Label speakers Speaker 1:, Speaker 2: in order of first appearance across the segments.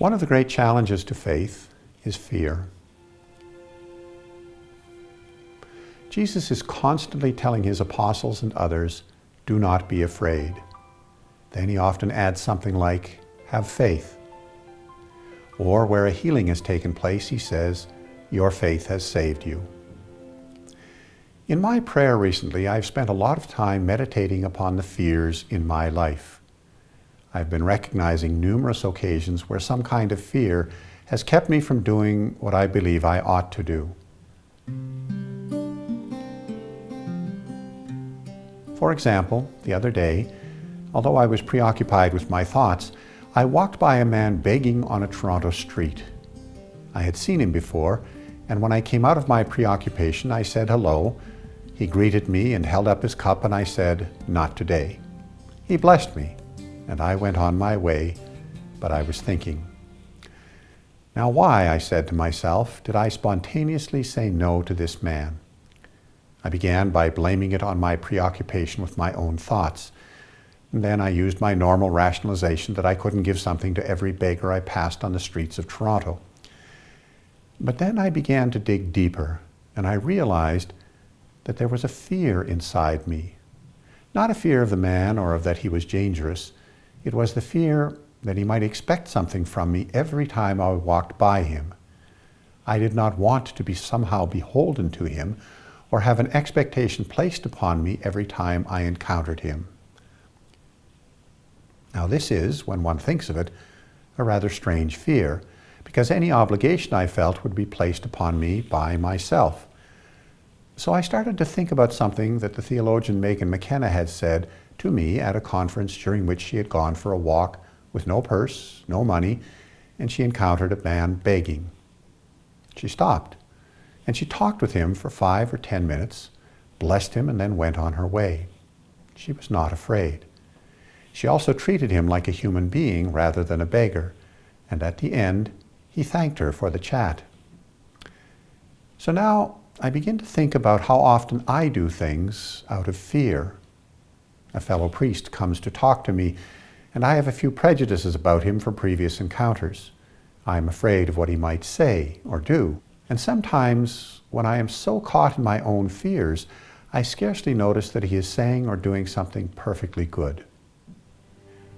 Speaker 1: One of the great challenges to faith is fear. Jesus is constantly telling his apostles and others, do not be afraid. Then he often adds something like, have faith. Or where a healing has taken place, he says, your faith has saved you. In my prayer recently, I've spent a lot of time meditating upon the fears in my life. I've been recognizing numerous occasions where some kind of fear has kept me from doing what I believe I ought to do. For example, the other day, although I was preoccupied with my thoughts, I walked by a man begging on a Toronto street. I had seen him before, and when I came out of my preoccupation, I said hello. He greeted me and held up his cup, and I said, not today. He blessed me, and I went on my way, but I was thinking. Now why, I said to myself, did I spontaneously say no to this man? I began by blaming it on my preoccupation with my own thoughts. And then I used my normal rationalization that I couldn't give something to every beggar I passed on the streets of Toronto. But then I began to dig deeper, and I realized that there was a fear inside me. Not a fear of the man or of that he was dangerous. It was the fear that he might expect something from me every time I walked by him. I did not want to be somehow beholden to him or have an expectation placed upon me every time I encountered him. Now this is, when one thinks of it, a rather strange fear, because any obligation I felt would be placed upon me by myself. So I started to think about something that the theologian Megan McKenna had said to me at a conference during which she had gone for a walk with no purse, no money, and she encountered a man begging. She stopped, and she talked with him for 5 or 10 minutes, blessed him, and then went on her way. She was not afraid. She also treated him like a human being rather than a beggar, and at the end, he thanked her for the chat. So now I begin to think about how often I do things out of fear. A fellow priest comes to talk to me, and I have a few prejudices about him from previous encounters. I am afraid of what he might say or do. And sometimes, when I am so caught in my own fears, I scarcely notice that he is saying or doing something perfectly good.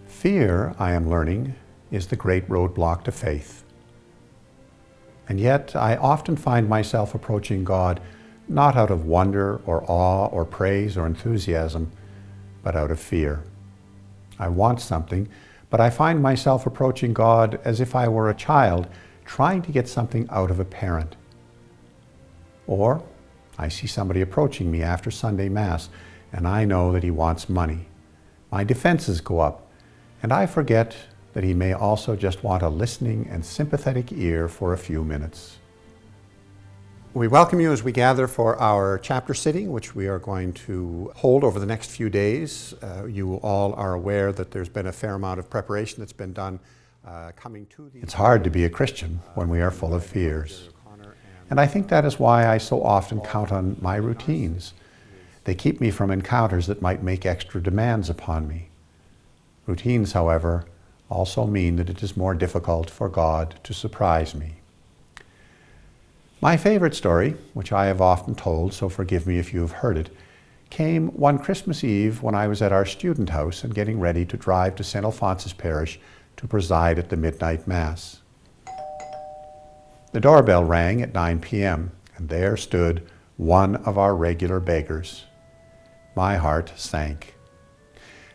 Speaker 1: Fear, I am learning, is the great roadblock to faith. And yet, I often find myself approaching God not out of wonder or awe or praise or enthusiasm, but out of fear. I want something, but I find myself approaching God as if I were a child trying to get something out of a parent. Or I see somebody approaching me after Sunday Mass, and I know that he wants money. My defenses go up, and I forget that he may also just want a listening and sympathetic ear for a few minutes. We welcome you as we gather for our chapter sitting, which we are going to hold over the next few days. You all are aware that there's been a fair amount of preparation that's been done coming to these. It's hard to be a Christian when we are full of fears. And I think that is why I so often count on my routines. They keep me from encounters that might make extra demands upon me. Routines, however, also mean that it is more difficult for God to surprise me. My favorite story, which I have often told, so forgive me if you have heard it, came one Christmas Eve when I was at our student house and getting ready to drive to St. Alphonsus Parish to preside at the midnight Mass. The doorbell rang at 9 p.m., and there stood one of our regular beggars. My heart sank.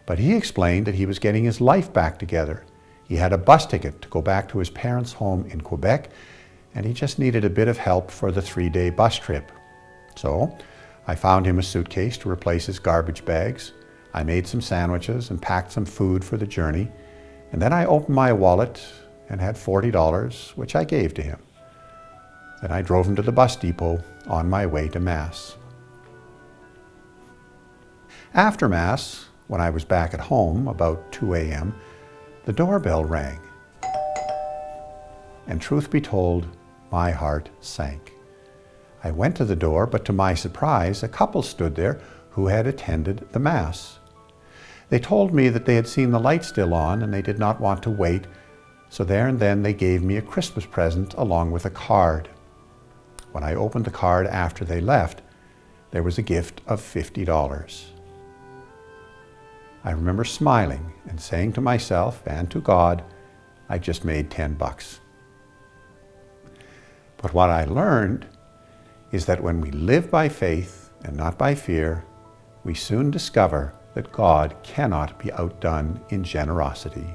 Speaker 1: But he explained that he was getting his life back together. He had a bus ticket to go back to his parents' home in Quebec, and he just needed a bit of help for the 3-day bus trip. So I found him a suitcase to replace his garbage bags. I made some sandwiches and packed some food for the journey, and then I opened my wallet and had $40, which I gave to him. Then I drove him to the bus depot on my way to Mass. After Mass, when I was back at home, about 2 a.m., the doorbell rang. And truth be told, my heart sank. I went to the door, but to my surprise, a couple stood there who had attended the Mass. They told me that they had seen the light still on and they did not want to wait, So there and then they gave me a Christmas present along with a card. When I opened the card after they left, there was a gift of $50. I remember smiling and saying to myself and to God, I just made $10. But what I learned is that when we live by faith and not by fear, we soon discover that God cannot be outdone in generosity.